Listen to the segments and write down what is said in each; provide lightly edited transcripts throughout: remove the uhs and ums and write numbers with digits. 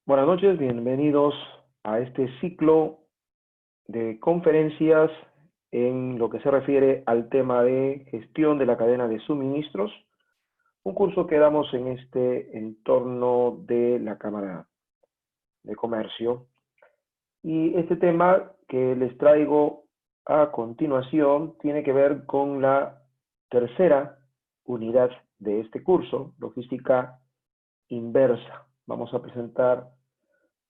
Buenas noches, bienvenidos a este ciclo de conferencias en lo que se refiere al tema de gestión de la cadena de suministros, un curso que damos en este entorno de la Cámara de Comercio. Y este tema que les traigo a continuación tiene que ver con la tercera unidad de este curso, logística inversa. Vamos a presentar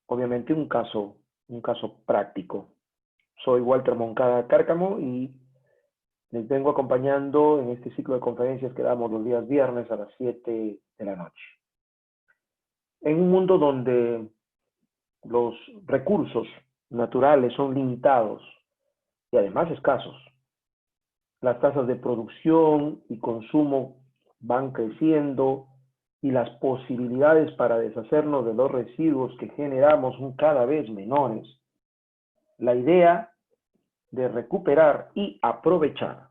obviamente un caso práctico. Soy Walter Moncada Cárcamo y les vengo acompañando en este ciclo de conferencias que damos los días viernes a las 7 de la noche. En un mundo donde los recursos naturales son limitados y además escasos, las tasas de producción y consumo van creciendo y las posibilidades para deshacernos de los residuos que generamos son cada vez menores. La idea de recuperar y aprovechar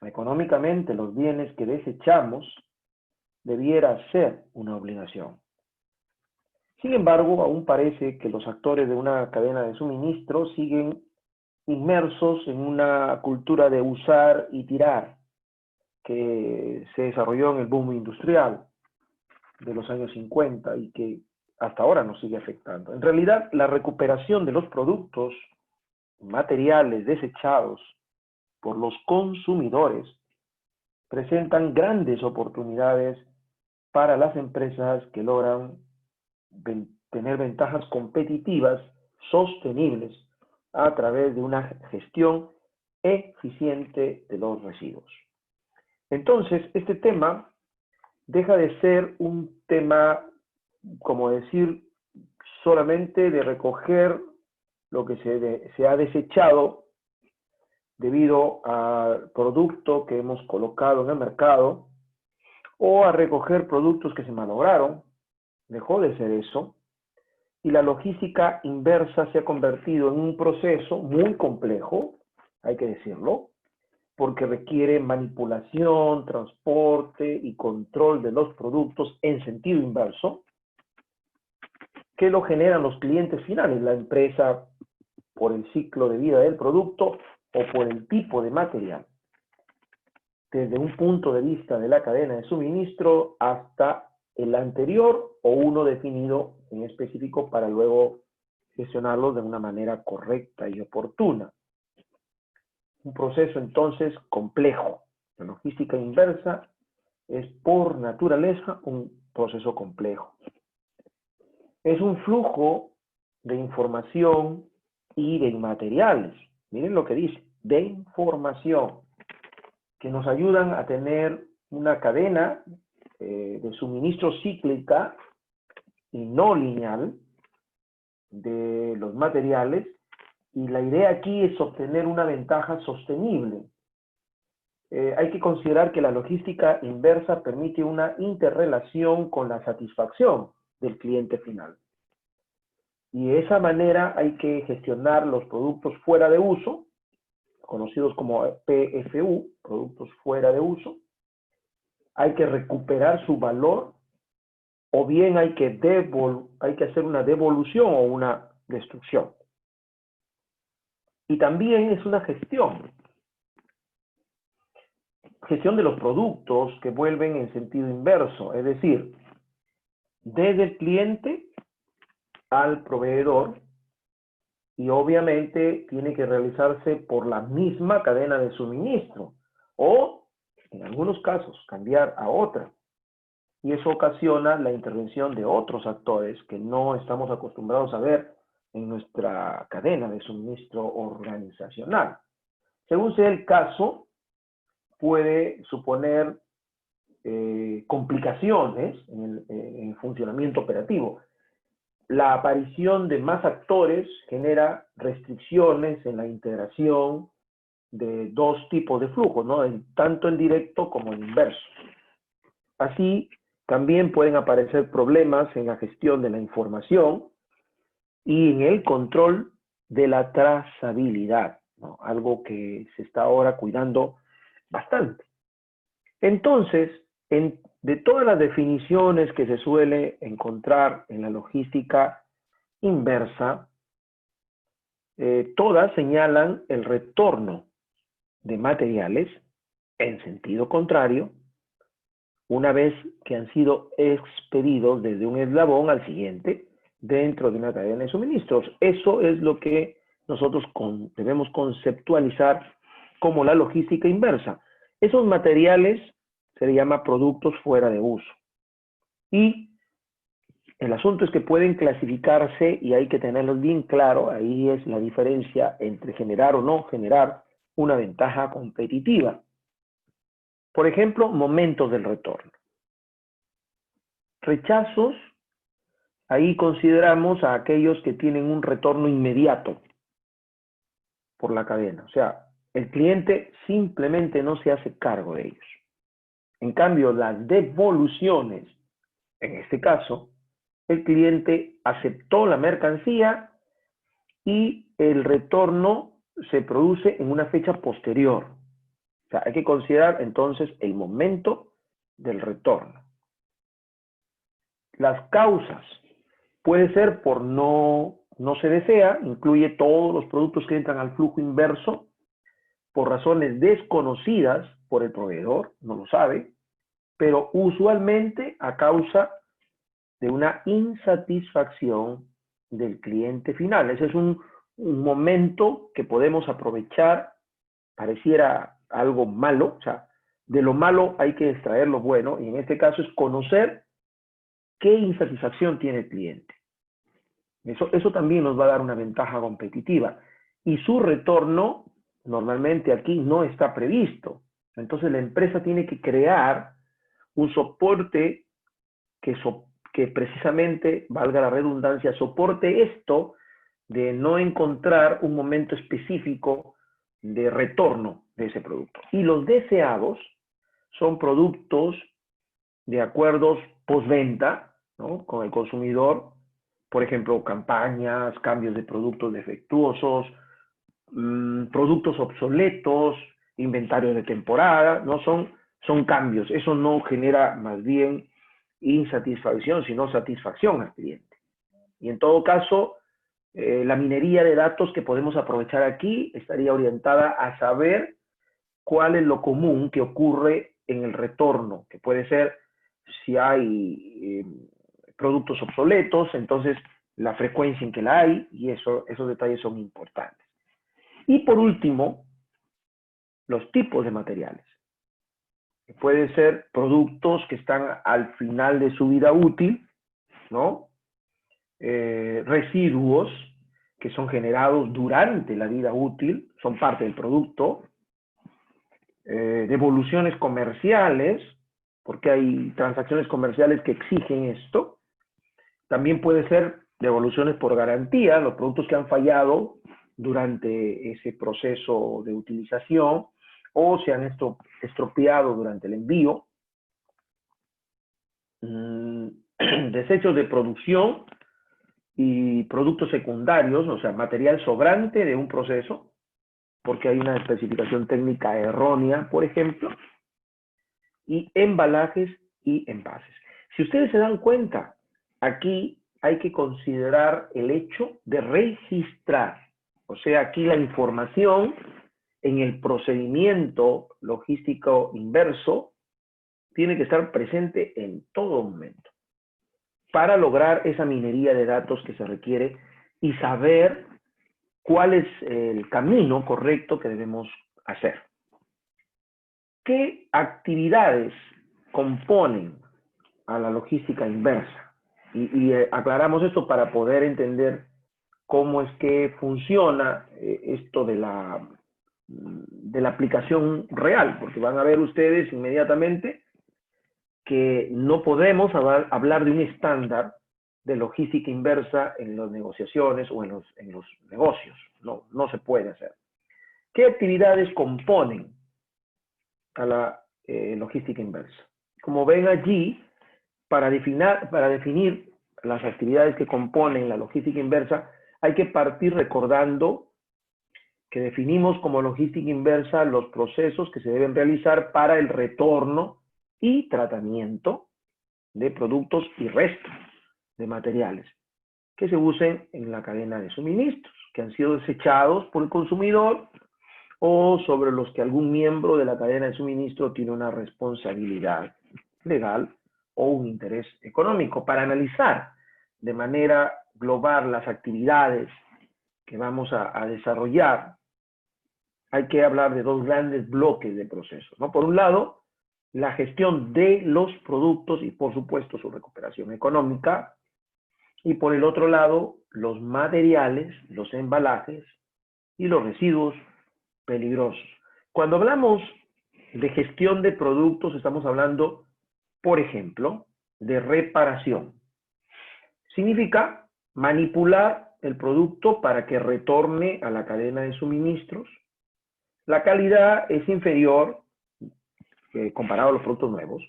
económicamente los bienes que desechamos debiera ser una obligación. Sin embargo, aún parece que los actores de una cadena de suministro siguen inmersos en una cultura de usar y tirar que se desarrolló en el boom industrial de los años 50 y que hasta ahora nos sigue afectando. En realidad, la recuperación de los productos materiales desechados por los consumidores presentan grandes oportunidades para las empresas que logran tener ventajas competitivas sostenibles a través de una gestión eficiente de los residuos. Entonces, este tema deja de ser un tema, como decir, solamente de recoger lo que se ha desechado debido al producto que hemos colocado en el mercado o a recoger productos que se malograron. Dejó de ser eso y la logística inversa se ha convertido en un proceso muy complejo, hay que decirlo, porque requiere manipulación, transporte y control de los productos en sentido inverso, que lo generan los clientes finales, la empresa por el ciclo de vida del producto o por el tipo de material, desde un punto de vista de la cadena de suministro hasta el anterior o uno definido en específico para luego gestionarlo de una manera correcta y oportuna. Un proceso entonces complejo. La logística inversa es por naturaleza un proceso complejo. Es un flujo de información y de materiales. Miren lo que dice, de información, que nos ayudan a tener una cadena de suministro cíclica y no lineal de los materiales, y la idea aquí es obtener una ventaja sostenible. Hay que considerar que la logística inversa permite una interrelación con la satisfacción del cliente final. Y de esa manera hay que gestionar los productos fuera de uso, conocidos como PFU, productos fuera de uso. Hay que recuperar su valor, o bien hay que hacer una devolución o una destrucción. Y también es una gestión de los productos que vuelven en sentido inverso, es decir, desde el cliente al proveedor, y obviamente tiene que realizarse por la misma cadena de suministro, o en algunos casos cambiar a otra. Y eso ocasiona la intervención de otros actores que no estamos acostumbrados a ver en nuestra cadena de suministro organizacional. Según sea el caso, puede suponer complicaciones en el funcionamiento operativo. La aparición de más actores genera restricciones en la integración de dos tipos de flujos, ¿no? Tanto el directo como el inverso. Así, también pueden aparecer problemas en la gestión de la información y en el control de la trazabilidad, ¿no? Algo que se está ahora cuidando bastante. Entonces, de todas las definiciones que se suele encontrar en la logística inversa, todas señalan el retorno de materiales en sentido contrario una vez que han sido expedidos desde un eslabón al siguiente dentro de una cadena de suministros. Eso es lo que nosotros debemos conceptualizar como la logística inversa. Esos materiales se le llama productos fuera de uso. Y el asunto es que pueden clasificarse y hay que tenerlos bien claro. Ahí es la diferencia entre generar o no generar una ventaja competitiva. Por ejemplo, momentos del retorno. Rechazos, ahí consideramos a aquellos que tienen un retorno inmediato por la cadena. O sea, el cliente simplemente no se hace cargo de ellos. En cambio, las devoluciones, en este caso, el cliente aceptó la mercancía y el retorno se produce en una fecha posterior. O sea, hay que considerar entonces el momento del retorno. Las causas puede ser por no se desea, incluye todos los productos que entran al flujo inverso por razones desconocidas por el proveedor, no lo sabe, pero usualmente a causa de una insatisfacción del cliente final. Ese es un momento que podemos aprovechar, pareciera algo malo, o sea, de lo malo hay que extraer lo bueno, y en este caso es conocer qué insatisfacción tiene el cliente. Eso también nos va a dar una ventaja competitiva. Y su retorno, normalmente aquí no está previsto. Entonces la empresa tiene que crear un soporte que precisamente, valga la redundancia, soporte esto de no encontrar un momento específico de retorno de ese producto. Y los deseados son productos de acuerdos postventa, ¿no?, con el consumidor, por ejemplo, campañas, cambios de productos defectuosos, productos obsoletos, inventario de temporada, ¿no? Son cambios. Eso no genera más bien insatisfacción, sino satisfacción al cliente. Y en todo caso, la minería de datos que podemos aprovechar aquí estaría orientada a saber cuál es lo común que ocurre en el retorno, que puede ser si hay productos obsoletos, entonces la frecuencia en que la hay, y esos detalles son importantes. Y por último, los tipos de materiales. Pueden ser productos que están al final de su vida útil, ¿no? Residuos que son generados durante la vida útil, son parte del producto. Devoluciones comerciales, porque hay transacciones comerciales que exigen esto. También puede ser devoluciones por garantía, los productos que han fallado durante ese proceso de utilización o se han estropeado durante el envío. Desechos de producción y productos secundarios, o sea, material sobrante de un proceso, porque hay una especificación técnica errónea, por ejemplo, y embalajes y envases. Si ustedes se dan cuenta, aquí hay que considerar el hecho de registrar, o sea, aquí la información en el procedimiento logístico inverso tiene que estar presente en todo momento para lograr esa minería de datos que se requiere y saber cuál es el camino correcto que debemos hacer. ¿Qué actividades componen a la logística inversa? Y aclaramos esto para poder entender cómo es que funciona esto de la aplicación real, porque van a ver ustedes inmediatamente que no podemos hablar de un estándar de logística inversa en las negociaciones o en los negocios. No se puede hacer. ¿Qué actividades componen a la logística inversa? Como ven allí, para definir las actividades que componen la logística inversa, hay que partir recordando que definimos como logística inversa los procesos que se deben realizar para el retorno y tratamiento de productos y restos de materiales. que se usen en la cadena de suministros, que han sido desechados por el consumidor o sobre los que algún miembro de la cadena de suministro tiene una responsabilidad legal o un interés económico. Para analizar de manera global las actividades que vamos a desarrollar, hay que hablar de dos grandes bloques de procesos, ¿no? Por un lado, la gestión de los productos y, por supuesto, su recuperación económica. Y por el otro lado, los materiales, los embalajes y los residuos peligrosos. Cuando hablamos de gestión de productos, estamos hablando, por ejemplo, de reparación. Significa manipular el producto para que retorne a la cadena de suministros. La calidad es inferior comparado a los productos nuevos.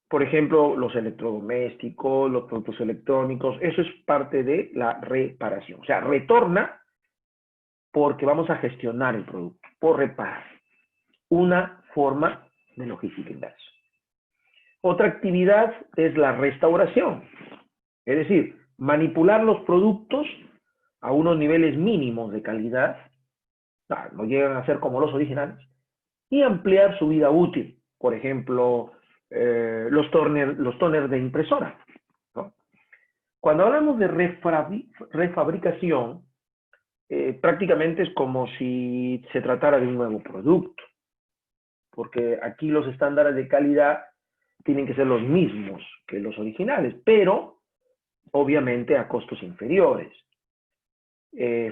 Por ejemplo, los electrodomésticos, los productos electrónicos, eso es parte de la reparación. O sea, retorna porque vamos a gestionar el producto, por reparar. Una forma de logística inversa. Otra actividad es la restauración. Es decir, manipular los productos a unos niveles mínimos de calidad, no llegan a ser como los originales, y ampliar su vida útil. Por ejemplo, los toners de impresora, ¿no? Cuando hablamos de refabricación, prácticamente es como si se tratara de un nuevo producto, porque aquí los estándares de calidad tienen que ser los mismos que los originales, pero obviamente a costos inferiores.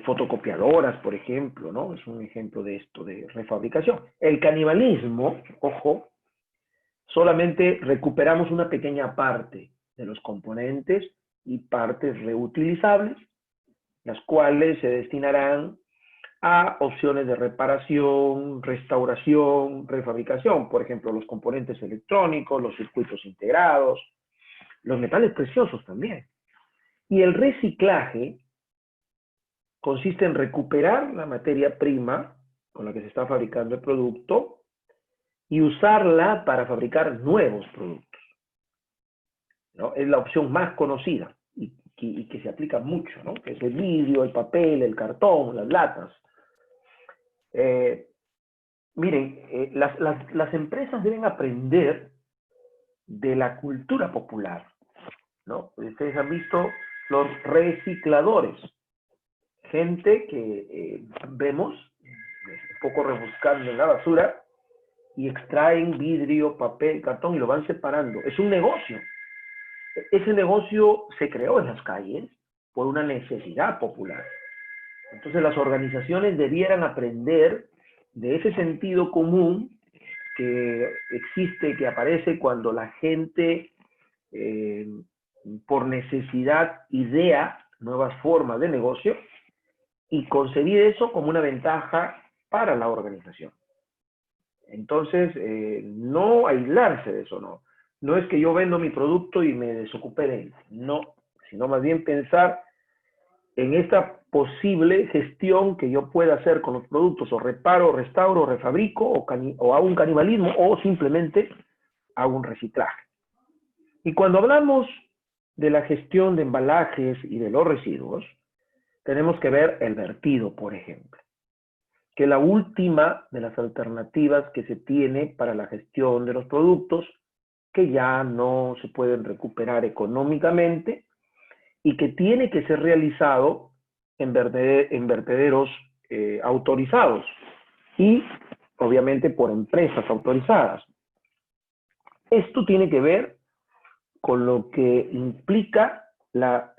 Fotocopiadoras, por ejemplo, ¿no? Es un ejemplo de esto, de refabricación. El canibalismo, ojo, solamente recuperamos una pequeña parte de los componentes y partes reutilizables, las cuales se destinarán a opciones de reparación, restauración, refabricación, por ejemplo, los componentes electrónicos, los circuitos integrados, los metales preciosos también. Y el reciclaje consiste en recuperar la materia prima con la que se está fabricando el producto y usarla para fabricar nuevos productos, ¿no? Es la opción más conocida y que se aplica mucho, ¿no? Que es el vidrio, el papel, el cartón, las latas. Miren, las empresas deben aprender de la cultura popular, ¿no? Ustedes han visto los recicladores, gente que vemos un poco rebuscando en la basura y extraen vidrio, papel, cartón y lo van separando. Es un negocio. Ese negocio se creó en las calles por una necesidad popular. Entonces las organizaciones debieran aprender de ese sentido común que existe, que aparece cuando la gente por necesidad idea nuevas formas de negocio y concebir eso como una ventaja para la organización. Entonces, no aislarse de eso, no. No es que yo vendo mi producto y me desocupé de él, no, sino más bien pensar en esta posible gestión que yo pueda hacer con los productos, o reparo, restauro, refabrico, o hago un canibalismo, o simplemente hago un reciclaje. Y cuando hablamos de la gestión de embalajes y de los residuos, tenemos que ver el vertido, por ejemplo, que es la última de las alternativas que se tiene para la gestión de los productos que ya no se pueden recuperar económicamente y que tiene que ser realizado en vertederos autorizados y obviamente por empresas autorizadas. Esto tiene que ver con lo que implica la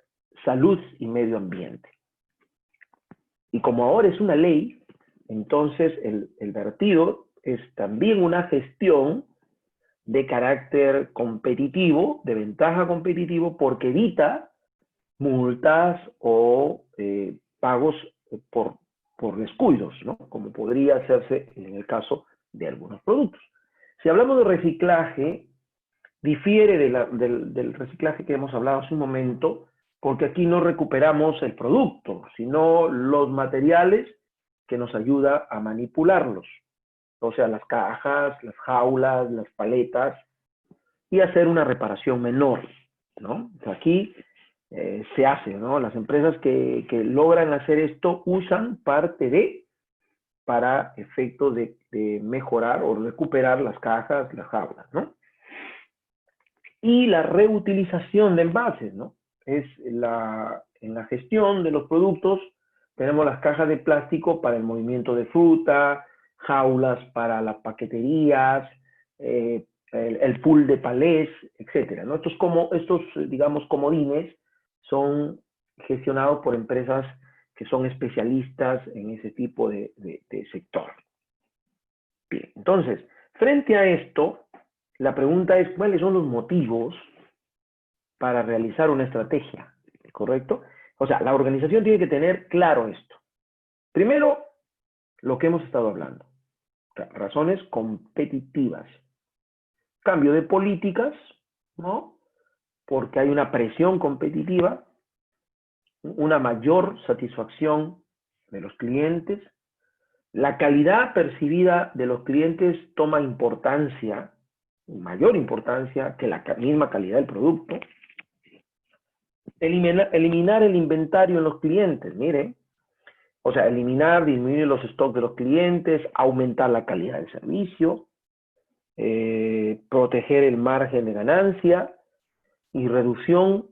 salud y medio ambiente. Y como ahora es una ley, entonces el vertido es también una gestión de carácter competitivo, de ventaja competitivo, porque evita multas o pagos por descuidos, ¿no? Como podría hacerse en el caso de algunos productos. Si hablamos de reciclaje, difiere del reciclaje que hemos hablado hace un momento, porque aquí no recuperamos el producto, sino los materiales que nos ayuda a manipularlos. O sea, las cajas, las jaulas, las paletas, y hacer una reparación menor, ¿no? Aquí se hace, ¿no? Las empresas que logran hacer esto usan parte de para efectos de mejorar o recuperar las cajas, las jaulas, ¿no? Y la reutilización de envases, ¿no? En la gestión de los productos tenemos las cajas de plástico para el movimiento de fruta, jaulas para las paqueterías, el pool de palés, etcétera, ¿no? Estos, digamos, comodines son gestionados por empresas que son especialistas en ese tipo de sector. Bien, entonces, frente a esto, la pregunta es, ¿cuáles son los motivos para realizar una estrategia? ¿Correcto? O sea, la organización tiene que tener claro esto. Primero, lo que hemos estado hablando. O sea, razones competitivas. Cambio de políticas, ¿no? Porque hay una presión competitiva, una mayor satisfacción de los clientes. La calidad percibida de los clientes toma importancia, mayor importancia que la misma calidad del producto. Eliminar el inventario en los clientes, mire. O sea, disminuir los stocks de los clientes, aumentar la calidad del servicio, proteger el margen de ganancia y reducción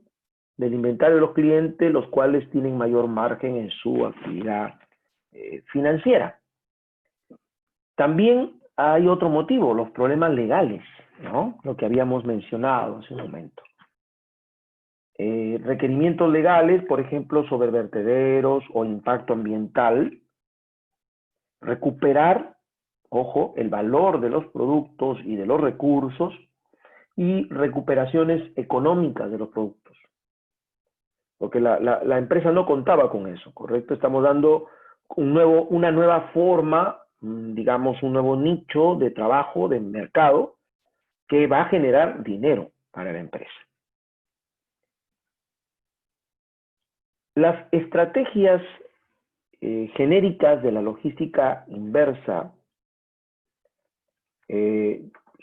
del inventario de los clientes, los cuales tienen mayor margen en su actividad financiera. También hay otro motivo, los problemas legales, ¿no? Lo que habíamos mencionado hace un momento. Requerimientos legales, por ejemplo, sobre vertederos o impacto ambiental. Recuperar, ojo, el valor de los productos y de los recursos y recuperaciones económicas de los productos. Porque la empresa no contaba con eso, ¿correcto? Estamos dando una nueva forma, digamos, un nuevo nicho de trabajo, de mercado, que va a generar dinero para la empresa. Las estrategias genéricas de la logística inversa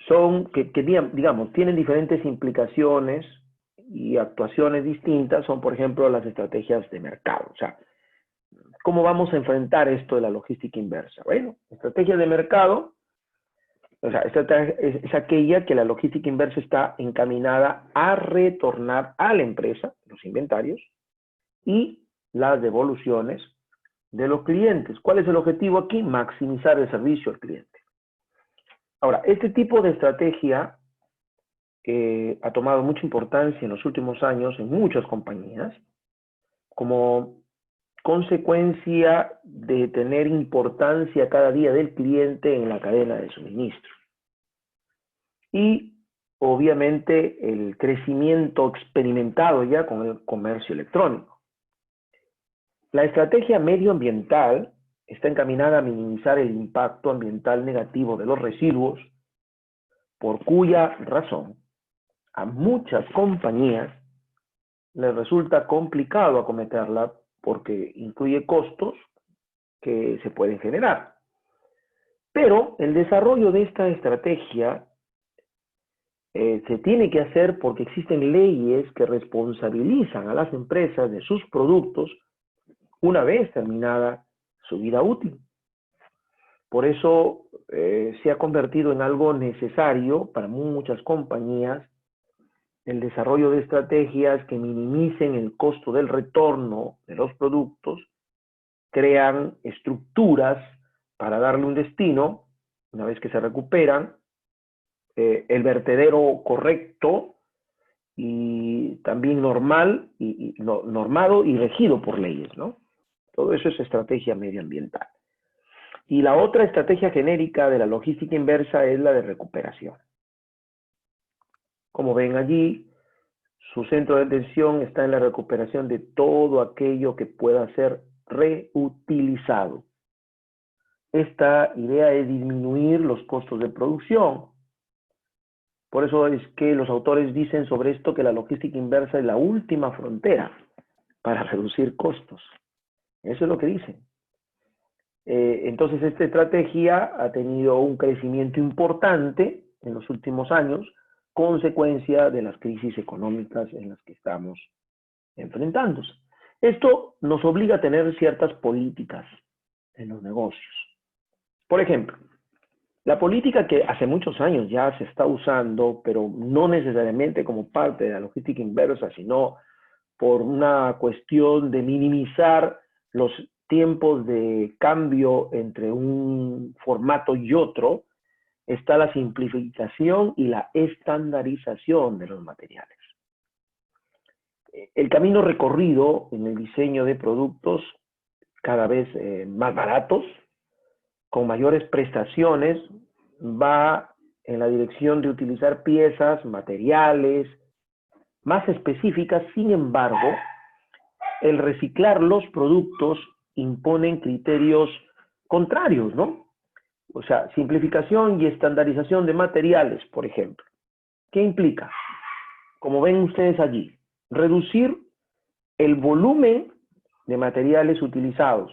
son que digamos, tienen diferentes implicaciones y actuaciones distintas, son, por ejemplo, las estrategias de mercado. O sea, ¿cómo vamos a enfrentar esto de la logística inversa? Bueno, estrategia de mercado, o sea, es aquella que la logística inversa está encaminada a retornar a la empresa, los inventarios, y las devoluciones de los clientes. ¿Cuál es el objetivo aquí? Maximizar el servicio al cliente. Ahora, este tipo de estrategia ha tomado mucha importancia en los últimos años en muchas compañías, como consecuencia de tener importancia cada día del cliente en la cadena de suministro. Y obviamente el crecimiento experimentado ya con el comercio electrónico. La estrategia medioambiental está encaminada a minimizar el impacto ambiental negativo de los residuos, por cuya razón a muchas compañías les resulta complicado acometerla porque incluye costos que se pueden generar. Pero el desarrollo de esta estrategia se tiene que hacer porque existen leyes que responsabilizan a las empresas de sus productos una vez terminada su vida útil. Por eso se ha convertido en algo necesario para muchas compañías el desarrollo de estrategias que minimicen el costo del retorno de los productos, crean estructuras para darle un destino, una vez que se recuperan, el vertedero correcto y también normado y regido por leyes, ¿no? Todo eso es estrategia medioambiental. Y la otra estrategia genérica de la logística inversa es la de recuperación. Como ven allí, su centro de atención está en la recuperación de todo aquello que pueda ser reutilizado. Esta idea es disminuir los costos de producción. Por eso es que los autores dicen sobre esto que la logística inversa es la última frontera para reducir costos. Eso es lo que dicen. Entonces, esta estrategia ha tenido un crecimiento importante en los últimos años, consecuencia de las crisis económicas en las que estamos enfrentándose. Esto nos obliga a tener ciertas políticas en los negocios. Por ejemplo, la política que hace muchos años ya se está usando, pero no necesariamente como parte de la logística inversa, sino por una cuestión de minimizar los tiempos de cambio entre un formato y otro, está la simplificación y la estandarización de los materiales. El camino recorrido en el diseño de productos cada vez más baratos, con mayores prestaciones, va en la dirección de utilizar piezas, materiales más específicas. Sin embargo, el reciclar los productos imponen criterios contrarios, ¿no? O sea, simplificación y estandarización de materiales, por ejemplo. ¿Qué implica? Como ven ustedes allí, reducir el volumen de materiales utilizados,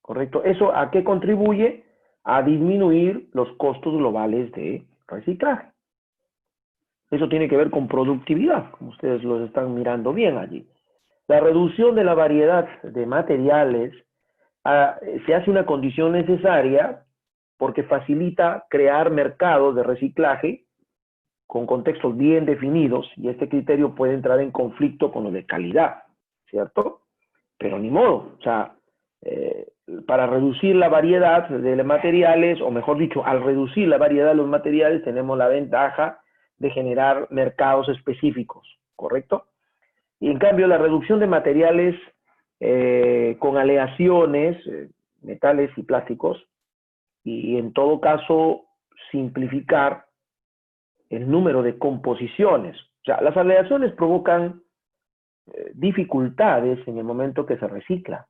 ¿correcto? ¿Eso a qué contribuye? A disminuir los costos globales de reciclaje. Eso tiene que ver con productividad, como ustedes los están mirando bien allí. La reducción de la variedad de materiales se hace una condición necesaria porque facilita crear mercados de reciclaje con contextos bien definidos, y este criterio puede entrar en conflicto con lo de calidad, ¿cierto? Pero ni modo, o sea, para reducir la variedad de materiales, o mejor dicho, al reducir la variedad de los materiales, tenemos la ventaja de generar mercados específicos, ¿correcto? Y en cambio, la reducción de materiales con aleaciones, metales y plásticos, y en todo caso, simplificar el número de composiciones. O sea, las aleaciones provocan dificultades en el momento que se recicla,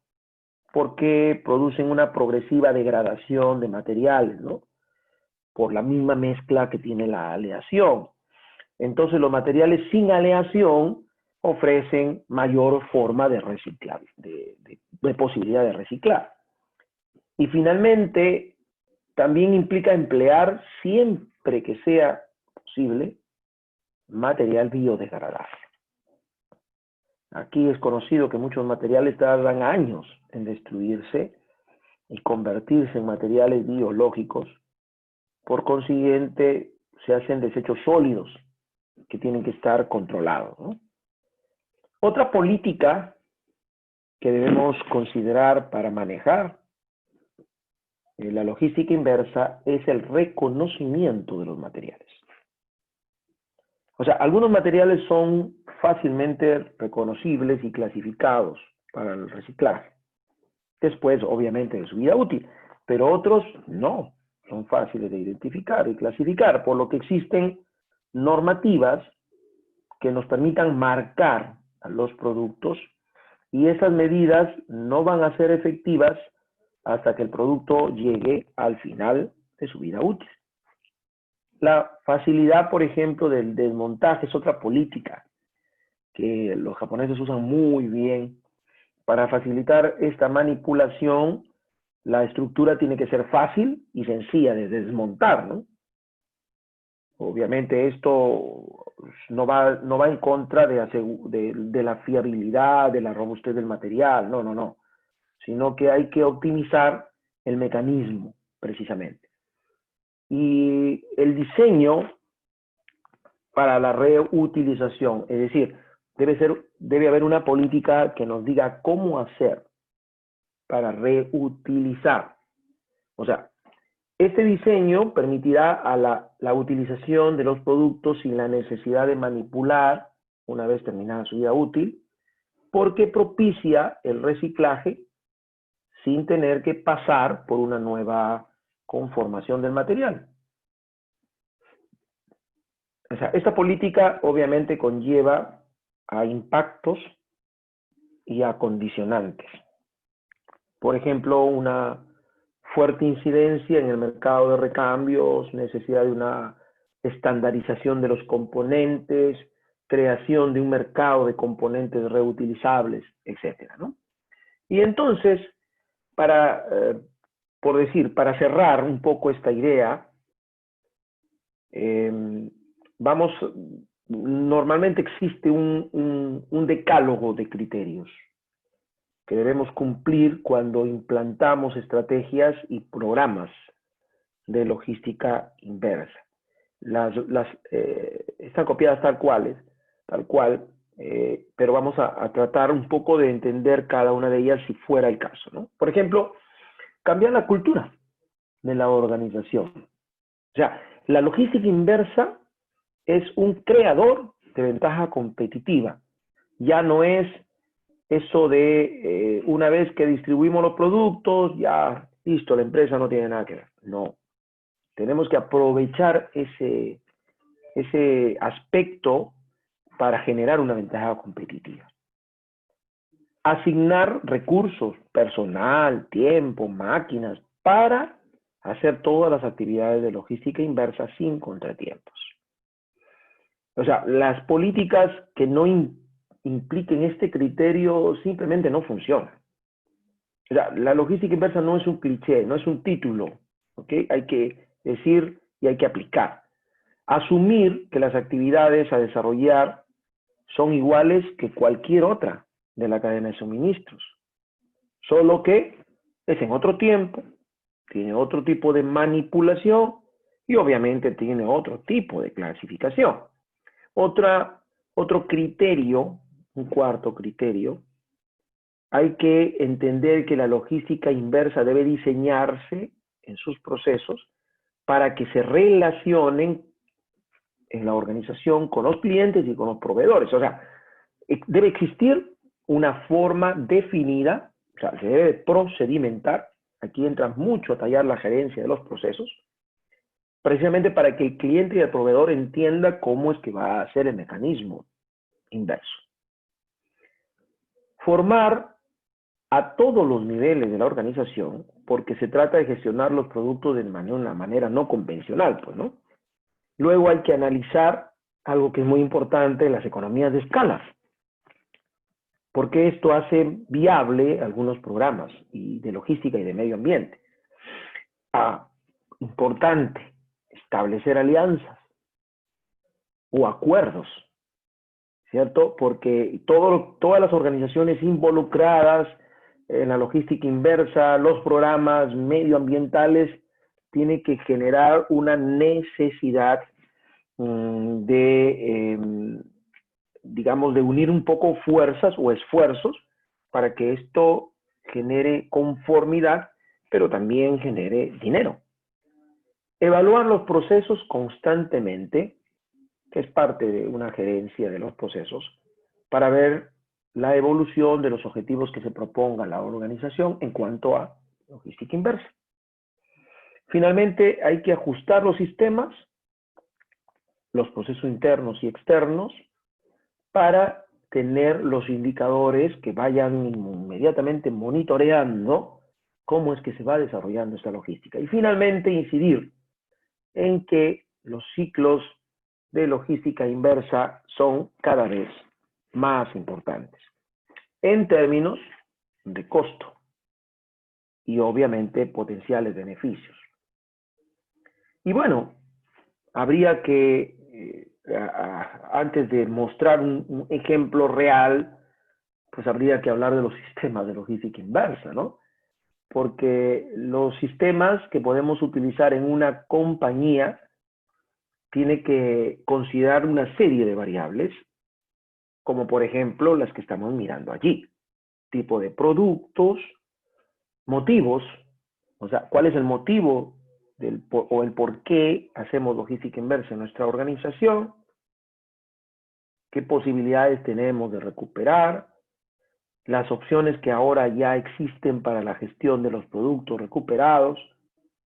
porque producen una progresiva degradación de materiales, ¿no? Por la misma mezcla que tiene la aleación. Entonces, los materiales sin aleación ofrecen mayor forma de reciclar, de posibilidad de reciclar. Y finalmente, también implica emplear, siempre que sea posible, material biodegradable. Aquí es conocido que muchos materiales tardan años en destruirse y convertirse en materiales biológicos. Por consiguiente, se hacen desechos sólidos que tienen que estar controlados, ¿no? Otra política que debemos considerar para manejar la logística inversa es el reconocimiento de los materiales. O sea, algunos materiales son fácilmente reconocibles y clasificados para el reciclaje, después obviamente de su vida útil, pero otros no son fáciles de identificar y clasificar, por lo que existen normativas que nos permitan marcar a los productos, y esas medidas no van a ser efectivas hasta que el producto llegue al final de su vida útil. La facilidad, por ejemplo, del desmontaje es otra política que los japoneses usan muy bien. Para facilitar esta manipulación, la estructura tiene que ser fácil y sencilla de desmontar, ¿no? Obviamente esto no va en contra de la fiabilidad, de la robustez del material, no, sino que hay que optimizar el mecanismo, precisamente. Y el diseño para la reutilización, es decir, debe haber una política que nos diga cómo hacer para reutilizar. O sea, este diseño permitirá a la utilización de los productos sin la necesidad de manipular una vez terminada su vida útil, porque propicia el reciclaje sin tener que pasar por una nueva conformación del material. O sea, esta política obviamente conlleva a impactos y a condicionantes. Por ejemplo, una fuerte incidencia en el mercado de recambios, necesidad de una estandarización de los componentes, creación de un mercado de componentes reutilizables, etcétera, ¿no? Y entonces, por decir, para cerrar un poco esta idea, vamos Normalmente existe un decálogo de criterios que debemos cumplir cuando implantamos estrategias y programas de logística inversa. Están copiadas tal cual, pero vamos a tratar un poco de entender cada una de ellas si fuera el caso, ¿no? Por ejemplo, cambiar la cultura de la organización. O sea, la logística inversa es un creador de ventaja competitiva. Ya no es eso de una vez que distribuimos los productos, ya listo, la empresa no tiene nada que ver. No, tenemos que aprovechar ese aspecto para generar una ventaja competitiva. Asignar recursos, personal, tiempo, máquinas, para hacer todas las actividades de logística inversa sin contratiempos. O sea, las políticas que no impliquen este criterio simplemente no funcionan. O sea, la logística inversa no es un cliché, no es un título, ¿ok? Hay que decir y hay que aplicar. Asumir que las actividades a desarrollar son iguales que cualquier otra de la cadena de suministros, solo que es en otro tiempo, tiene otro tipo de manipulación y obviamente tiene otro tipo de clasificación. Otro criterio, un cuarto criterio, hay que entender que la logística inversa debe diseñarse en sus procesos para que se relacionen en la organización con los clientes y con los proveedores. O sea, debe existir una forma definida, o sea, se debe procedimentar. Aquí entra mucho a tallar la gerencia de los procesos, precisamente para que el cliente y el proveedor entienda cómo es que va a ser el mecanismo inverso. Formar a todos los niveles de la organización, porque se trata de gestionar los productos de una manera no convencional, pues, ¿no? Luego hay que analizar algo que es muy importante, las economías de escala, porque esto hace viable algunos programas de logística y de medio ambiente. Importante, establecer alianzas o acuerdos, ¿cierto? Porque todas las organizaciones involucradas en la logística inversa, los programas medioambientales, tienen que generar una necesidad digamos, de unir un poco fuerzas o esfuerzos para que esto genere conformidad, pero también genere dinero. Evaluar los procesos constantemente, que es parte de una gerencia de los procesos, para ver la evolución de los objetivos que se proponga la organización en cuanto a logística inversa. Finalmente, hay que ajustar los sistemas, los procesos internos y externos, para tener los indicadores que vayan inmediatamente monitoreando cómo es que se va desarrollando esta logística. Y finalmente, incidir en que los ciclos de logística inversa son cada vez más importantes en términos de costo y obviamente potenciales beneficios. Y bueno, habría que, antes de mostrar un ejemplo real, pues habría que hablar de los sistemas de logística inversa, ¿no? Porque los sistemas que podemos utilizar en una compañía tiene que considerar una serie de variables, como por ejemplo las que estamos mirando allí. Tipo de productos, motivos, o sea, cuál es el motivo o el por qué hacemos logística inversa en nuestra organización, qué posibilidades tenemos de recuperar, las opciones que ahora ya existen para la gestión de los productos recuperados,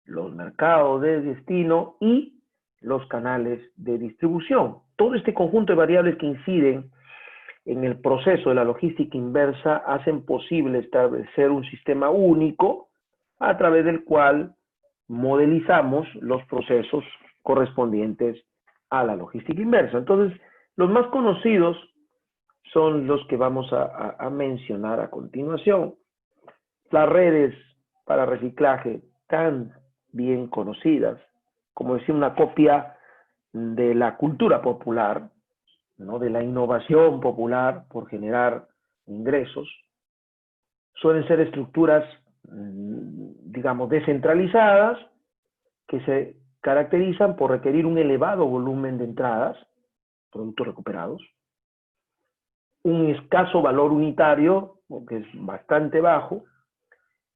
los mercados de destino y los canales de distribución. Todo este conjunto de variables que inciden en el proceso de la logística inversa hacen posible establecer un sistema único a través del cual modelizamos los procesos correspondientes a la logística inversa. Entonces, los más conocidos son los que vamos a mencionar a continuación. Las redes para reciclaje tan bien conocidas, como decía, una copia de la cultura popular, ¿no?, de la innovación popular por generar ingresos, suelen ser estructuras, digamos, descentralizadas, que se caracterizan por requerir un elevado volumen de entradas, productos recuperados, un escaso valor unitario, que es bastante bajo,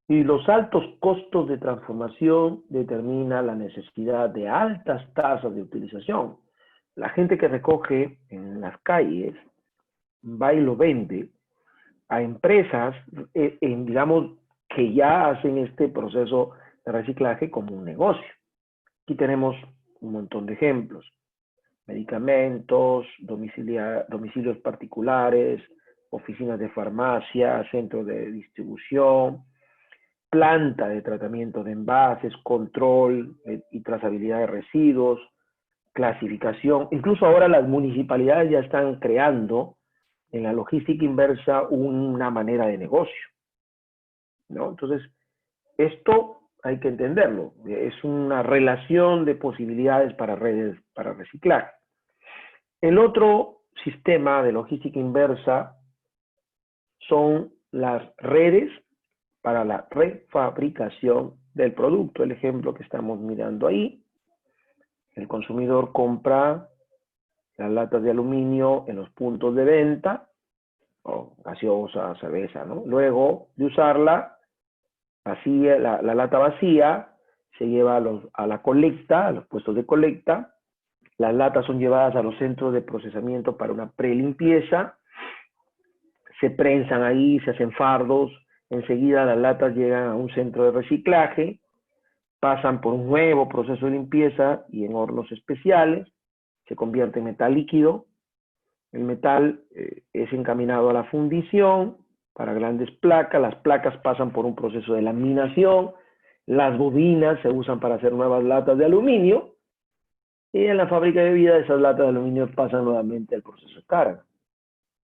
y los altos costos de transformación determinan la necesidad de altas tasas de utilización. La gente que recoge en las calles va y lo vende a empresas, digamos, que ya hacen este proceso de reciclaje como un negocio. Aquí tenemos un montón de ejemplos: medicamentos, domicilios particulares, oficinas de farmacia, centros de distribución, planta de tratamiento de envases, control y trazabilidad de residuos, clasificación. Incluso ahora las municipalidades ya están creando en la logística inversa una manera de negocio, ¿no? Entonces, esto hay que entenderlo. Es una relación de posibilidades para redes para reciclar. El otro sistema de logística inversa son las redes para la refabricación del producto. El ejemplo que estamos mirando ahí: el consumidor compra las latas de aluminio en los puntos de venta, o gaseosa, cerveza, ¿no? Luego de usarla, vacía, la lata vacía se lleva a la colecta, a los puestos de colecta. Las latas son llevadas a los centros de procesamiento para una prelimpieza, se prensan ahí, se hacen fardos. Enseguida las latas llegan a un centro de reciclaje, pasan por un nuevo proceso de limpieza y en hornos especiales, se convierte en metal líquido. El metal es encaminado a la fundición para grandes placas. Las placas pasan por un proceso de laminación. Las bobinas se usan para hacer nuevas latas de aluminio. Y en la fábrica de bebidas, esas latas de aluminio pasan nuevamente al proceso de carga.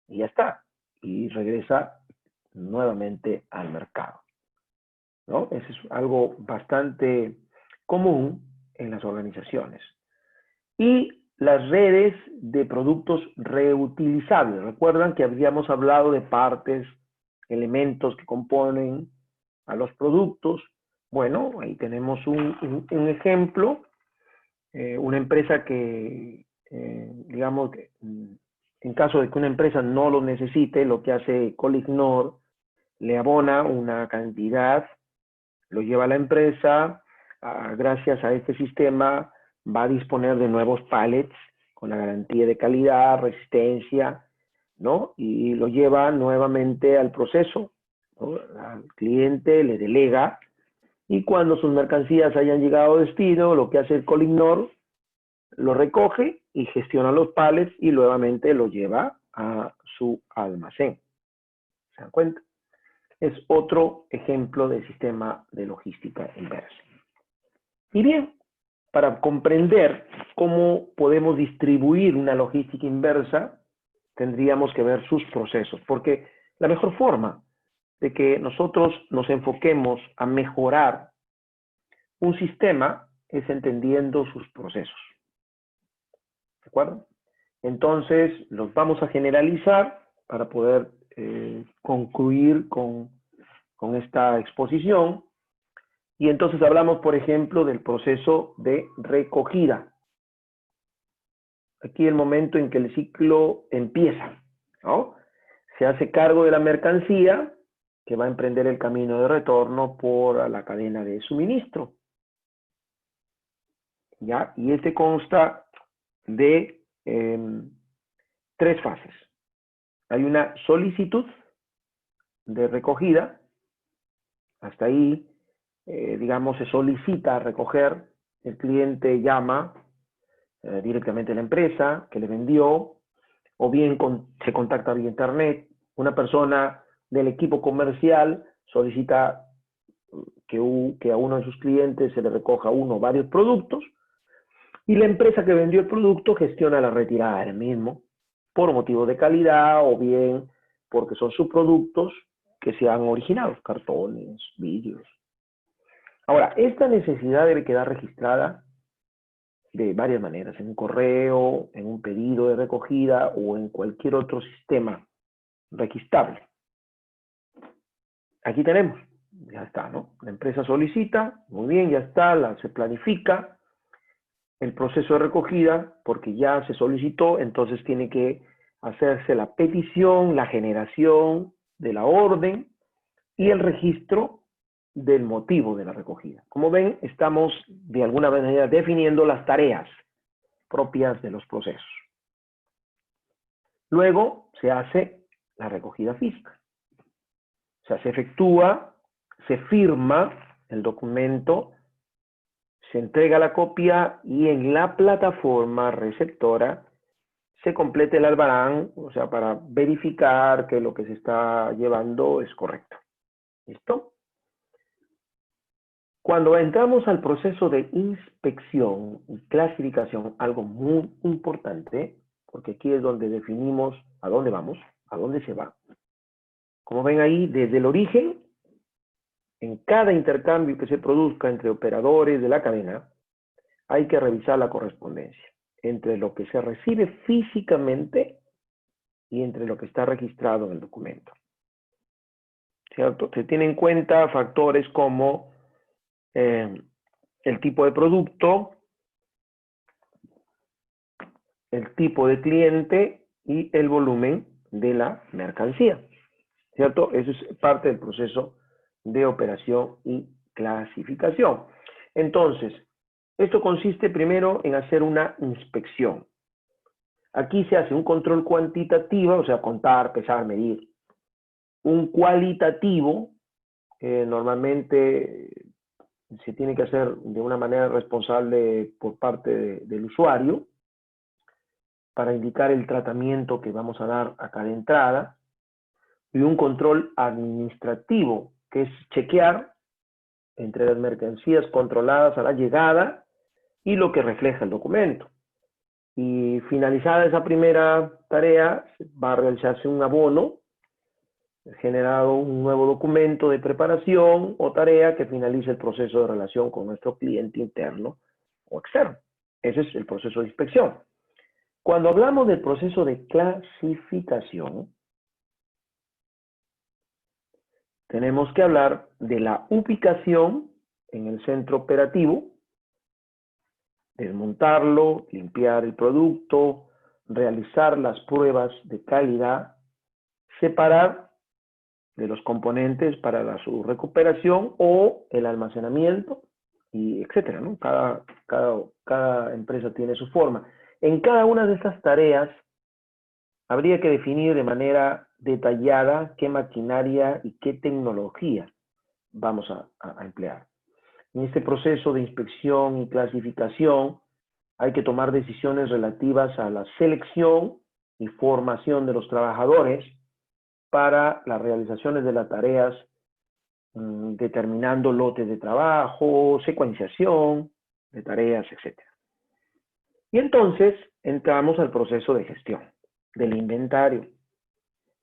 Y ya está. Y regresa nuevamente al mercado, ¿no? Eso es algo bastante común en las organizaciones. Y las redes de productos reutilizables. Recuerdan que habíamos hablado de partes, elementos que componen a los productos. Bueno, ahí tenemos un ejemplo. Una empresa que, digamos, en caso de que una empresa no lo necesite, lo que hace Colignor, le abona una cantidad, lo lleva a la empresa, gracias a este sistema va a disponer de nuevos pallets con la garantía de calidad, resistencia, ¿no? Y lo lleva nuevamente al proceso, ¿no? Al cliente le delega, y cuando sus mercancías hayan llegado a destino, lo que hace el Colignor, lo recoge y gestiona los pallets y nuevamente lo lleva a su almacén. ¿Se dan cuenta? Es otro ejemplo de sistema de logística inversa. Y bien, para comprender cómo podemos distribuir una logística inversa, tendríamos que ver sus procesos, porque la mejor forma de que nosotros nos enfoquemos a mejorar un sistema es entendiendo sus procesos. ¿De acuerdo? Entonces, los vamos a generalizar para poder concluir con esta exposición. Y entonces hablamos, por ejemplo, del proceso de recogida. Aquí el momento en que el ciclo empieza, ¿no? Se hace cargo de la mercancía que va a emprender el camino de retorno por la cadena de suministro, ¿ya? Y este consta de 3 fases. Hay una solicitud de recogida. Hasta ahí, digamos, se solicita recoger. El cliente llama directamente a la empresa que le vendió, o bien se contacta vía internet. Una persona del equipo comercial solicita que a uno de sus clientes se le recoja uno o varios productos, y la empresa que vendió el producto gestiona la retirada del mismo por motivos de calidad o bien porque son subproductos que se han originado, cartones, vidrios. Ahora, esta necesidad debe quedar registrada de varias maneras, en un correo, en un pedido de recogida o en cualquier otro sistema registrable. Aquí tenemos, ya está, ¿no? La empresa solicita, muy bien, ya está, se planifica el proceso de recogida porque ya se solicitó, entonces tiene que hacerse la petición, la generación de la orden y el registro del motivo de la recogida. Como ven, estamos de alguna manera definiendo las tareas propias de los procesos. Luego se hace la recogida física. O sea, se efectúa, se firma el documento, se entrega la copia y en la plataforma receptora se completa el albarán, o sea, para verificar que lo que se está llevando es correcto. ¿Listo? Cuando entramos al proceso de inspección y clasificación, algo muy importante, porque aquí es donde definimos a dónde vamos, a dónde se va. Como ven ahí, desde el origen, en cada intercambio que se produzca entre operadores de la cadena, hay que revisar la correspondencia entre lo que se recibe físicamente y entre lo que está registrado en el documento. ¿Cierto? Se tienen en cuenta factores como el tipo de producto, el tipo de cliente y el volumen de la mercancía. ¿Cierto? Eso es parte del proceso de operación y clasificación. Entonces, esto consiste primero en hacer una inspección. Aquí se hace un control cuantitativo, o sea, contar, pesar, medir. Un cualitativo, normalmente se tiene que hacer de una manera responsable por parte del usuario para indicar el tratamiento que vamos a dar a cada entrada. Y un control administrativo, que es chequear entre las mercancías controladas a la llegada y lo que refleja el documento. Y finalizada esa primera tarea, va a realizarse un abono, generado un nuevo documento de preparación o tarea que finalice el proceso de relación con nuestro cliente interno o externo. Ese es el proceso de inspección. Cuando hablamos del proceso de clasificación, tenemos que hablar de la ubicación en el centro operativo, desmontarlo, limpiar el producto, realizar las pruebas de calidad, separar de los componentes para su recuperación o el almacenamiento, y etcétera, ¿no? Cada empresa tiene su forma. En cada una de estas tareas habría que definir de manera detallada qué maquinaria y qué tecnología vamos a emplear. En este proceso de inspección y clasificación hay que tomar decisiones relativas a la selección y formación de los trabajadores para las realizaciones de las tareas, determinando lotes de trabajo, secuenciación de tareas, etc. Y entonces entramos al proceso de gestión del inventario,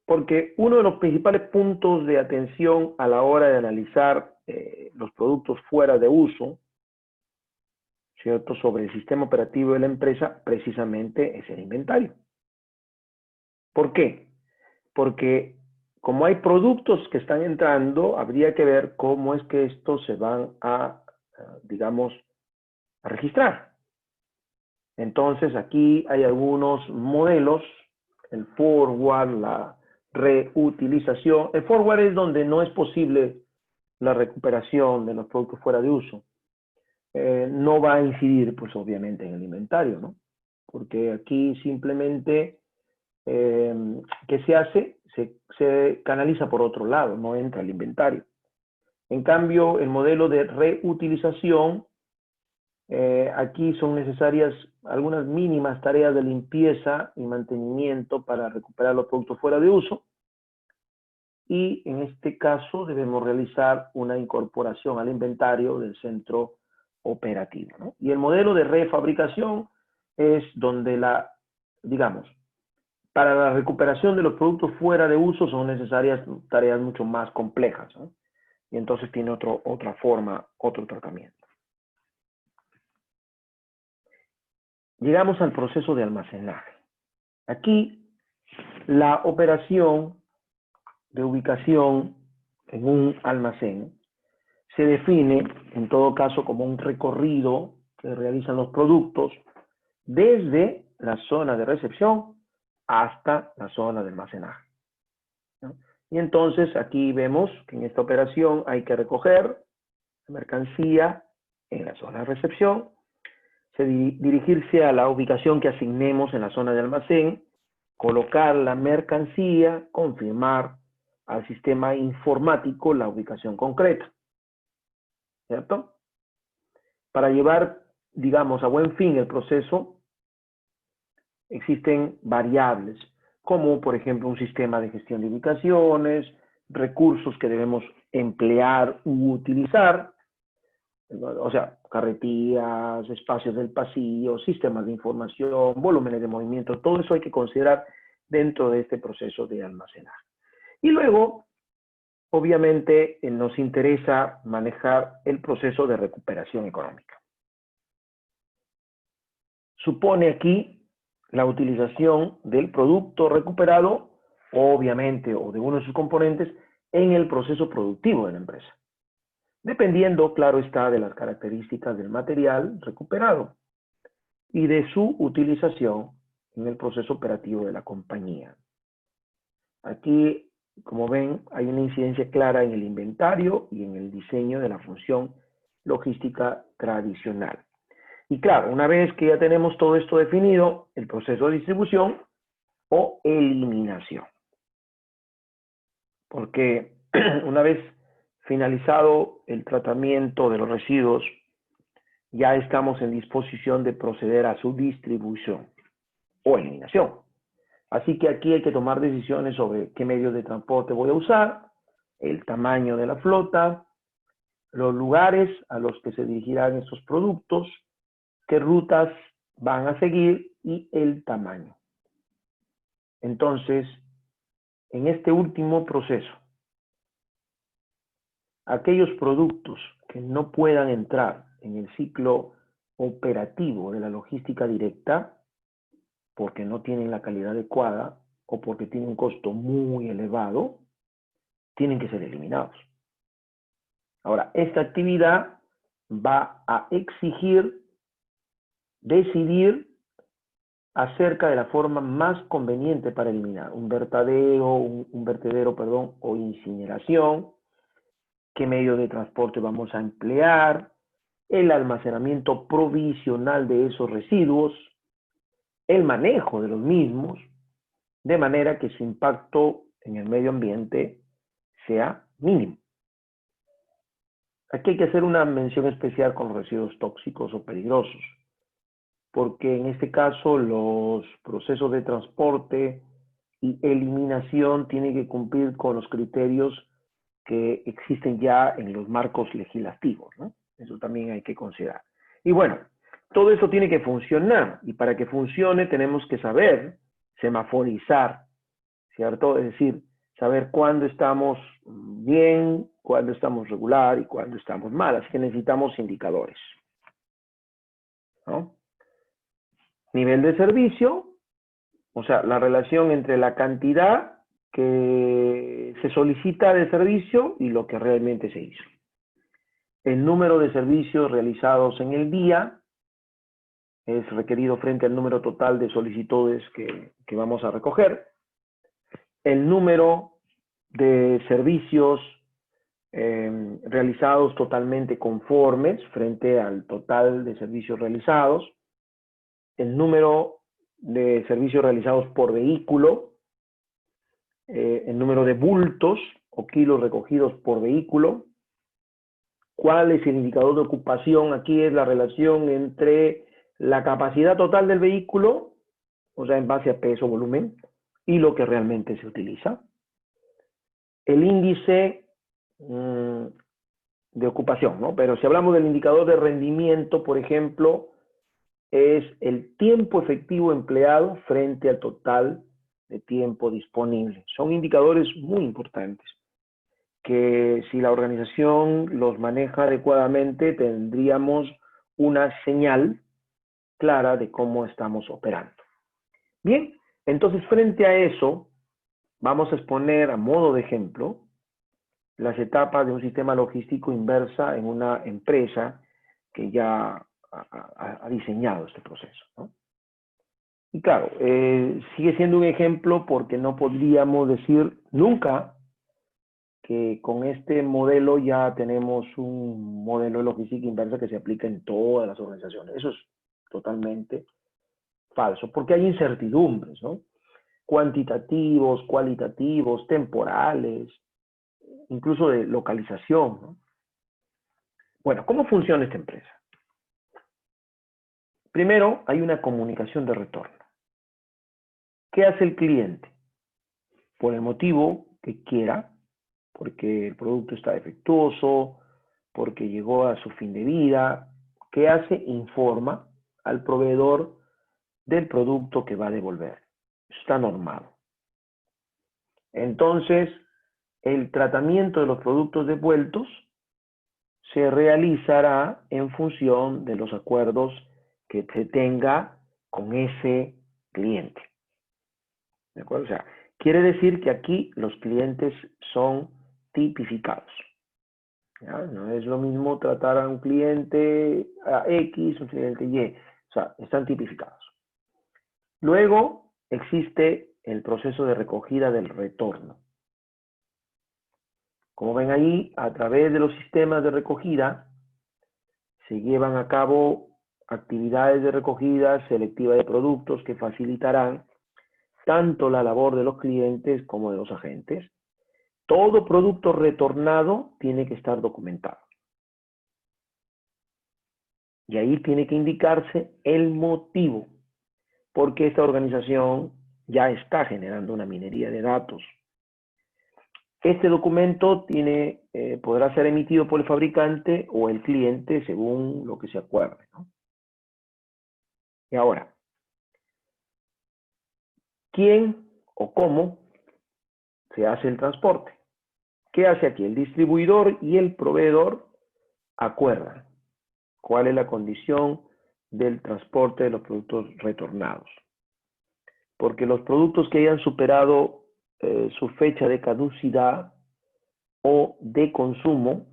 porque uno de los principales puntos de atención a la hora de analizar los productos fuera de uso, ¿cierto?, sobre el sistema operativo de la empresa, precisamente es el inventario. ¿Por qué? Porque como hay productos que están entrando, habría que ver cómo es que estos se van digamos, a registrar. Entonces, aquí hay algunos modelos, el forward, la reutilización. El forward es donde no es posible la recuperación de los productos fuera de uso. No va a incidir, pues, obviamente, en el inventario, ¿no? Porque aquí simplemente, ¿qué se hace? Se canaliza por otro lado, no entra al inventario. En cambio, el modelo de reutilización, aquí son necesarias algunas mínimas tareas de limpieza y mantenimiento para recuperar los productos fuera de uso. Y en este caso debemos realizar una incorporación al inventario del centro operativo, ¿no? Y el modelo de refabricación es donde digamos, para la recuperación de los productos fuera de uso son necesarias tareas mucho más complejas, ¿no? Y entonces tiene otra forma, otro tratamiento. llegamos al proceso de almacenaje. Aquí, la operación de ubicación en un almacén se define, en todo caso, como un recorrido que realizan los productos desde la zona de recepción hasta la zona de almacenaje, ¿no? Y entonces aquí vemos que en esta operación hay que recoger la mercancía en la zona de recepción, dirigirse a la ubicación que asignemos en la zona de almacén, colocar la mercancía, confirmar al sistema informático la ubicación concreta, ¿cierto? Para llevar, digamos, a buen fin el proceso, existen variables, como por ejemplo un sistema de gestión de ubicaciones, recursos que debemos emplear u utilizar, o sea, carretillas, espacios del pasillo, sistemas de información, volúmenes de movimiento, todo eso hay que considerar dentro de este proceso de almacenaje. Y luego, obviamente, nos interesa manejar el proceso de recuperación económica. Supone aquí la utilización del producto recuperado, obviamente, o de uno de sus componentes, en el proceso productivo de la empresa, dependiendo, claro está, de las características del material recuperado y de su utilización en el proceso operativo de la compañía. Aquí, como ven, hay una incidencia clara en el inventario y en el diseño de la función logística tradicional. Y claro, una vez que ya tenemos todo esto definido, el proceso de distribución o eliminación. Porque una vez finalizado el tratamiento de los residuos, ya estamos en disposición de proceder a su distribución o eliminación. Así que aquí hay que tomar decisiones sobre qué medios de transporte voy a usar, el tamaño de la flota, los lugares a los que se dirigirán estos productos, qué rutas van a seguir y el tamaño. Entonces, en este último proceso, aquellos productos que no puedan entrar en el ciclo operativo de la logística directa, porque no tienen la calidad adecuada o porque tienen un costo muy elevado, tienen que ser eliminados. Ahora, esta actividad va a exigir decidir acerca de la forma más conveniente para eliminar un vertedero, o incineración, qué medio de transporte vamos a emplear, el almacenamiento provisional de esos residuos, el manejo de los mismos, de manera que su impacto en el medio ambiente sea mínimo. Aquí hay que hacer una mención especial con los residuos tóxicos o peligrosos, porque en este caso los procesos de transporte y eliminación tienen que cumplir con los criterios que existen ya en los marcos legislativos, ¿no? Eso también hay que considerar. Y bueno, todo eso tiene que funcionar, y para que funcione tenemos que saber semaforizar, ¿cierto? Es decir, saber cuándo estamos bien, cuándo estamos regular y cuándo estamos mal. Así que necesitamos indicadores, ¿no? Nivel de servicio, o sea, la relación entre la cantidad que se solicita de servicio y lo que realmente se hizo. El número de servicios realizados en el día es requerido frente al número total de solicitudes que vamos a recoger. El número de servicios realizados totalmente conformes frente al total de servicios realizados. El número de servicios realizados por vehículo, el número de bultos o kilos recogidos por vehículo. ¿Cuál es el indicador de ocupación? Aquí es la relación entre la capacidad total del vehículo, o sea, en base a peso, volumen, y lo que realmente se utiliza. El índice de ocupación, ¿no? Pero si hablamos del indicador de rendimiento, por ejemplo, es el tiempo efectivo empleado frente al total de tiempo disponible. Son indicadores muy importantes que si la organización los maneja adecuadamente tendríamos una señal clara de cómo estamos operando. Bien, entonces frente a eso, vamos a exponer a modo de ejemplo las etapas de un sistema logístico inversa en una empresa que ya ha diseñado este proceso, ¿no? Y claro, sigue siendo un ejemplo porque no podríamos decir nunca que con este modelo ya tenemos un modelo de logística inversa que se aplica en todas las organizaciones. Eso es totalmente falso, porque hay incertidumbres, ¿no? Cuantitativos, cualitativos, temporales, incluso de localización, ¿no? Bueno, ¿cómo funciona esta empresa? Primero, hay una comunicación de retorno. ¿Qué hace el cliente? Por el motivo que quiera, porque el producto está defectuoso, porque llegó a su fin de vida, ¿qué hace? Informa al proveedor del producto que va a devolver. Está normado. Entonces, el tratamiento de los productos devueltos se realizará en función de los acuerdos que se tenga con ese cliente. ¿De acuerdo? O sea, quiere decir que aquí los clientes son tipificados. ¿Ya? No es lo mismo tratar a un cliente a X, un cliente Y. O sea, están tipificados. Luego existe el proceso de recogida del retorno. Como ven ahí, a través de los sistemas de recogida se llevan a cabo actividades de recogida selectiva de productos que facilitarán tanto la labor de los clientes como de los agentes. Todo producto retornado tiene que estar documentado. Y ahí tiene que indicarse el motivo, porque esta organización ya está generando una minería de datos. Este documento podrá ser emitido por el fabricante o el cliente según lo que se acuerde, ¿no? Y ahora, ¿quién o cómo se hace el transporte? ¿Qué hace aquí? El distribuidor y el proveedor acuerdan cuál es la condición del transporte de los productos retornados. Porque los productos que hayan superado su fecha de caducidad o de consumo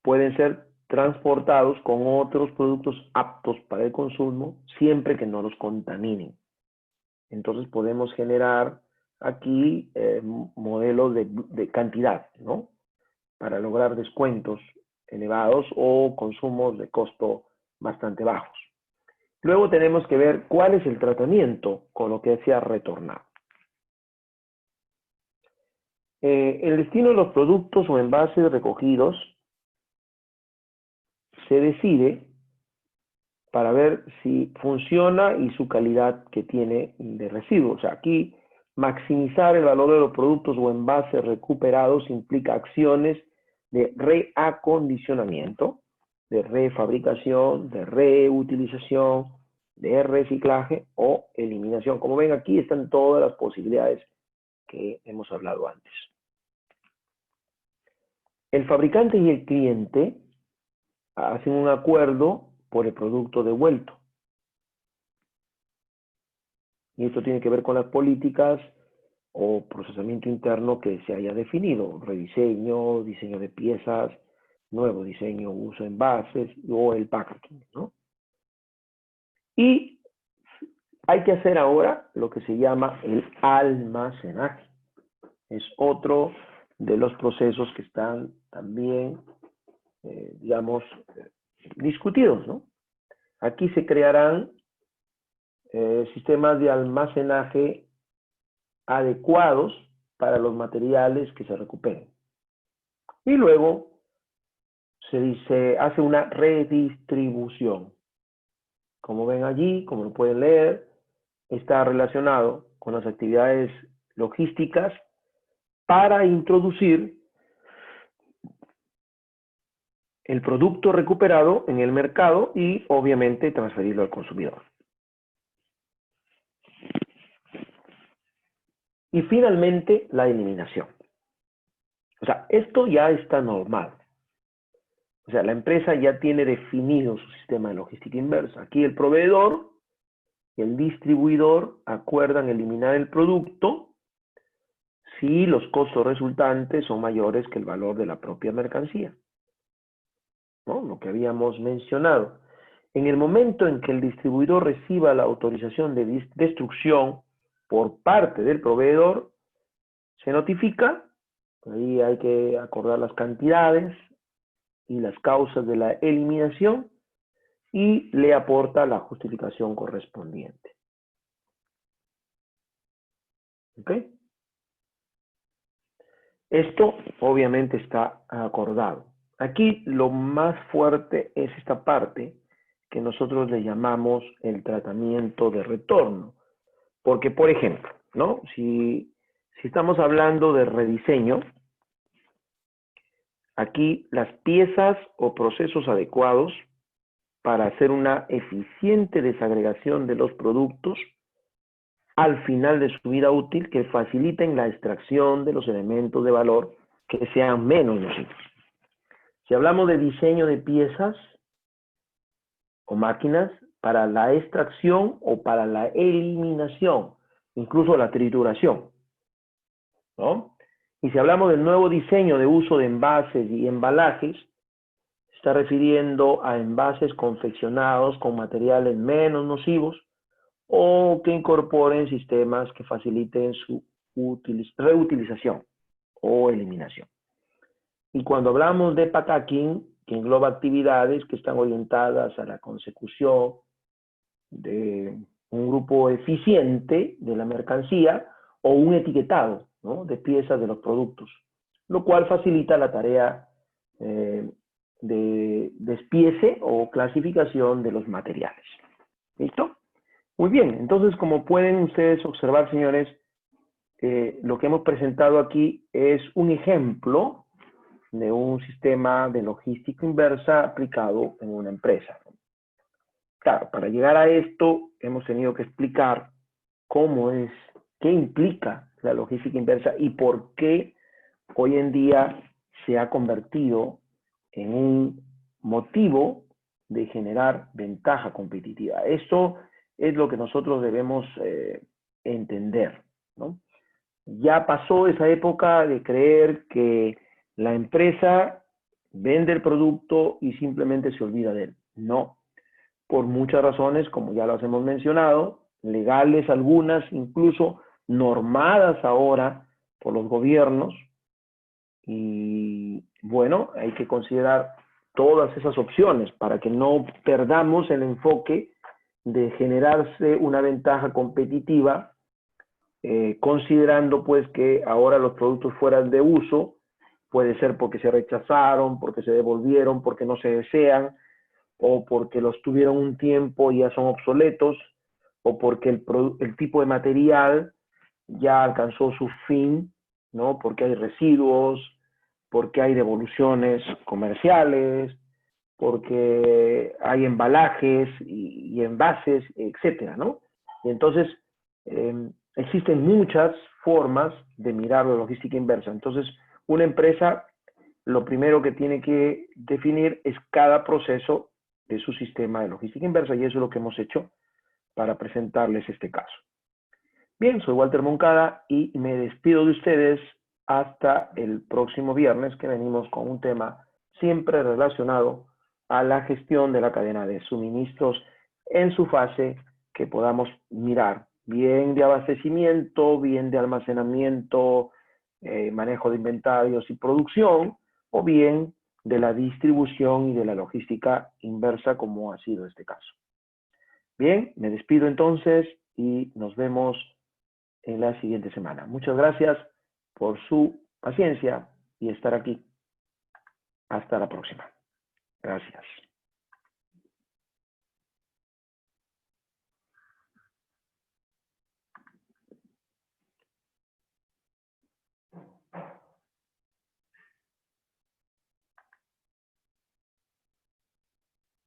pueden ser transportados con otros productos aptos para el consumo siempre que no los contaminen. Entonces podemos generar aquí modelos de cantidad, ¿no? Para lograr descuentos elevados o consumos de costo bastante bajos. Luego tenemos que ver cuál es el tratamiento con lo que se ha retornado. El destino de los productos o envases recogidos se decide para ver si funciona y su calidad que tiene de residuo. O sea, aquí maximizar el valor de los productos o envases recuperados implica acciones de reacondicionamiento, de refabricación, de reutilización, de reciclaje o eliminación. Como ven, aquí están todas las posibilidades que hemos hablado antes. El fabricante y el cliente hacen un acuerdo por el producto devuelto. Y esto tiene que ver con las políticas o procesamiento interno que se haya definido, rediseño, diseño de piezas, nuevo diseño, uso de envases o el packaging, ¿no? Y hay que hacer ahora lo que se llama el almacenaje. Es otro de los procesos que están también, digamos, discutidos, ¿no? Aquí se crearán sistemas de almacenaje adecuados para los materiales que se recuperen. Y luego se hace una redistribución. Como ven allí, como lo pueden leer, está relacionado con las actividades logísticas para introducir el producto recuperado en el mercado y obviamente transferirlo al consumidor. Y finalmente, la eliminación. O sea, esto ya está normal. O sea, la empresa ya tiene definido su sistema de logística inversa. Aquí el proveedor y el distribuidor acuerdan eliminar el producto si los costos resultantes son mayores que el valor de la propia mercancía, ¿no? Lo que habíamos mencionado. En el momento en que el distribuidor reciba la autorización de destrucción por parte del proveedor, se notifica, ahí hay que acordar las cantidades y las causas de la eliminación y le aporta la justificación correspondiente. ¿Ok? Esto obviamente está acordado. Aquí lo más fuerte es esta parte que nosotros le llamamos el tratamiento de retorno. Porque, por ejemplo, ¿no? Si estamos hablando de rediseño, aquí las piezas o procesos adecuados para hacer una eficiente desagregación de los productos al final de su vida útil que faciliten la extracción de los elementos de valor que sean menos nocivos. Si hablamos de diseño de piezas o máquinas para la extracción o para la eliminación, incluso la trituración, ¿no? Y si hablamos del nuevo diseño de uso de envases y embalajes, se está refiriendo a envases confeccionados con materiales menos nocivos o que incorporen sistemas que faciliten su reutilización o eliminación. Y cuando hablamos de packaging, que engloba actividades que están orientadas a la consecución de un grupo eficiente de la mercancía o un etiquetado, ¿no?, de piezas de los productos, lo cual facilita la tarea de despiece o clasificación de los materiales. ¿Listo? Muy bien, entonces como pueden ustedes observar, señores, lo que hemos presentado aquí es un ejemplo de un sistema de logística inversa aplicado en una empresa. Claro, para llegar a esto hemos tenido que explicar cómo es, qué implica la logística inversa y por qué hoy en día se ha convertido en un motivo de generar ventaja competitiva. Esto es lo que nosotros debemos entender, ¿no? Ya pasó esa época de creer que la empresa vende el producto y simplemente se olvida de él. No, por muchas razones, como ya las hemos mencionado, legales algunas, incluso normadas ahora por los gobiernos. Y bueno, hay que considerar todas esas opciones para que no perdamos el enfoque de generarse una ventaja competitiva, considerando pues que ahora los productos fuera de uso, puede ser porque se rechazaron, porque se devolvieron, porque no se desean, o porque los tuvieron un tiempo y ya son obsoletos, o porque el tipo de material ya alcanzó su fin, ¿no? Porque hay residuos, porque hay devoluciones comerciales, porque hay embalajes y envases, etcétera, ¿no? Y entonces, existen muchas formas de mirar la logística inversa. Entonces, una empresa, lo primero que tiene que definir es cada proceso de su sistema de logística inversa, y eso es lo que hemos hecho para presentarles este caso. Bien, soy Walter Moncada y me despido de ustedes hasta el próximo viernes, que venimos con un tema siempre relacionado a la gestión de la cadena de suministros en su fase que podamos mirar, bien de abastecimiento, bien de almacenamiento, manejo de inventarios y producción, o bien de la distribución y de la logística inversa, como ha sido este caso. Bien, me despido entonces y nos vemos en la siguiente semana. Muchas gracias por su paciencia y estar aquí. Hasta la próxima. Gracias.